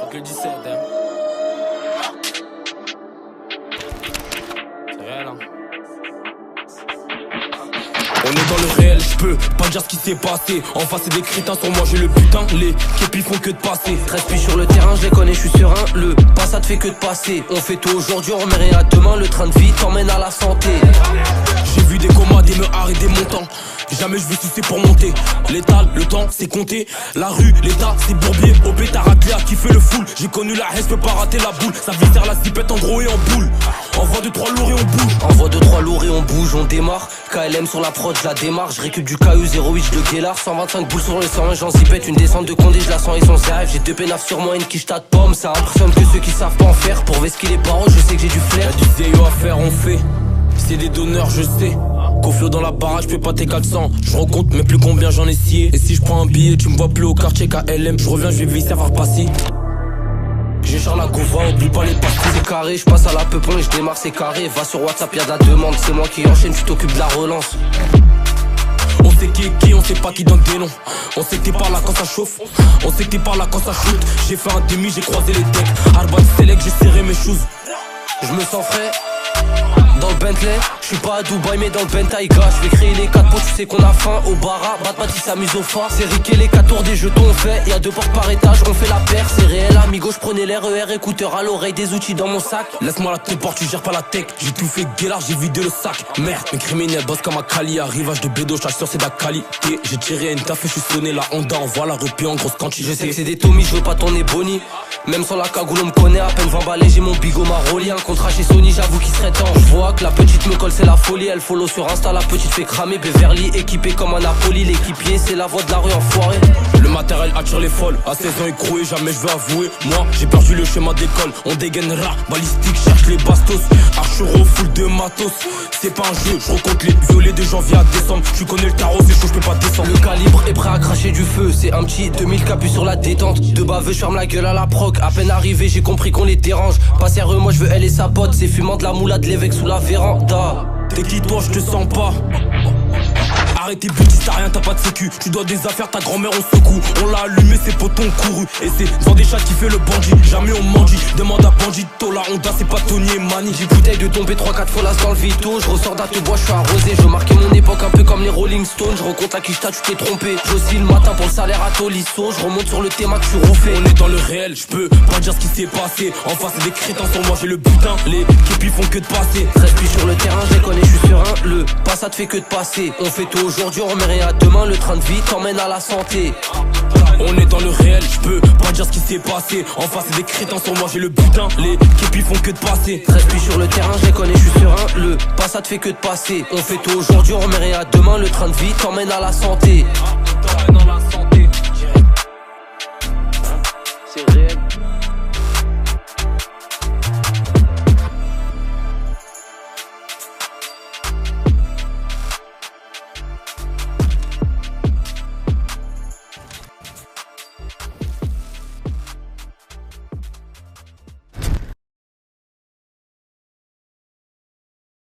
C'est que le 17, hein. C'est réel, hein. On est dans le réel, j'peux pas dire ce qui s'est passé. En face c'est des crétins, sur moi j'ai le butin. Les képis font que de passer. 13 puis sur le terrain, je les connais, je suis serein. Le passat fait que de passer. On fait tout aujourd'hui, on remet rien à demain. Le train de vie t'emmène à la santé. J'ai vu des comas, des meurs et des montants. Jamais je vais sucer pour monter. L'étal, le temps c'est compté. La rue, l'état c'est bourbier. Au pétard athlète qui fait le full. J'ai connu la haine, peux pas rater la boule. Ça visère la zipette en gros et en boule. Envoie 2-3 lourds et on bouge. Envoie 2-3 lourds et on bouge, on démarre. KLM sur la prod, je la démarre. Je récup du KU 08 de Guélard. 125 boules sur le 101, j'en zipette. Une descente de Condé, je la sens et son CRF. J'ai 2 pénafs sur moi, une quiche de pomme. Ça impressionne que ceux qui savent pas en faire. Pour vesquer les paroles, je sais que j'ai du flair. Y'a du zéyo à faire, on fait. C'est des donneurs, je sais. Confio dans la baraque, je fais pas tes 400. Je recompte, mais plus combien j'en ai scié. Et si je prends un billet, tu me vois plus au quartier KLM. Je reviens, je vais vite savoir passer. J'ai Charles la Gova, oublie pas les pastilles. C'est carré, je passe à la peupon et je démarre, c'est carré. Va sur WhatsApp, y'a de la demande. C'est moi qui enchaîne, tu t'occupes de la relance. On sait qui est qui, on sait pas qui donne des noms. On sait que t'es par là quand ça chauffe. On sait que t'es par là quand ça shoot. J'ai fait un demi, j'ai croisé les decks. Arbat select, j'ai serré mes choses. Je me sens frais dans le Bentley, je suis pas à Dubaï mais dans le Bentayga. Je vais créer les 4 pots, tu sais qu'on a faim. Au bara, Batman il s'amuse au phare. C'est riqué les 4 tours des jetons on fait. Y'a 2 portes par étage, on fait la paire. C'est réel amigo, je prenais l'RER, écouteur à l'oreille, des outils dans mon sac. Laisse-moi la tête, tu gères pas la tech. J'ai tout fait guélard, j'ai vidé le sac. Merde, mes criminels bossent comme à Cali. Arrivage de bédo, chaque sûr c'est de la qualité. J'ai tiré une taf et je suis sonné la Honda. Envoie la rupie en grosse quantité. Je sais que c'est des Tommy, je veux pas tourner Bonnie. Même sans la cagoule on me connaît, à peine 20 balais, j'ai mon bigot Maroli. Un contrat chez Sony, j'avoue qu'il serait temps. Je vois que la petite me colle, c'est la folie. Elle follow sur Insta, la petite fait cramer. Beverly, équipé comme un Napoli. L'équipier, c'est la voix de la rue enfoirée. Le matériel attire les folles. À 16 ans écroué, jamais je veux avouer. Moi, j'ai perdu le schéma d'école. On dégainera, balistique, cherche les bastos. Archero, full de matos. C'est pas un jeu, je recompte les violets de janvier à décembre. Tu connais le tarot, c'est chaud, je peux pas descendre. Le calibre est prêt à cracher du feu. C'est un petit 2000 capu sur la détente. De baveux, je ferme la gueule à la proc. À peine arrivé, j'ai compris qu'on les dérange. Pas sérieux, moi je veux elle et sa pote. C'est fumant de la moulade, l'évêque sous la véranda. T'es qui toi, je te sens pas. Arrête tes bêtises, t'as rien, t'as pas de sécu. Tu dois des affaires, ta grand-mère on secoue. On l'a allumé, ses potos ont couru. Et c'est devant des chats qui fait le bandit. Jamais on mendie, demande à Bandito. La Honda c'est pas Tony et Mani. J'ai bouteille de tomber 3-4 folas dans le Vito. Je ressors d'un te bois, je suis arrosé. Je veux marquer mon époque un peu comme les Rolling Stones. Je rencontre la quicheta, tu t'es trompé. J'oscille le matin pour le salaire à Tolisso. Je remonte sur le thème que je suis rouffé. On est dans le réel, je peux pas dire ce qui s'est passé. En face c'est des crétins, sur moi j'ai le butin. Les képis font que de passer. 13 puis sur le terrain, je les connais, je suis serein. Le passat fait que de passer. On fait tout aujourd'hui, on remet rien à demain. Le train de vie t'emmène à la santé. On est dans le réel, je peux pas dire ce qui s'est passé. En face c'est des crétins, sur moi j'ai le butin. Les képis font que de passer. 13 puis sur le terrain, je les connais, je suis serein. Le passat fait que de passer. On fait tout aujourd'hui, on remet rien à demain. Le train de vie t'emmène à la santé. T'emmène à la santé. C'est réel.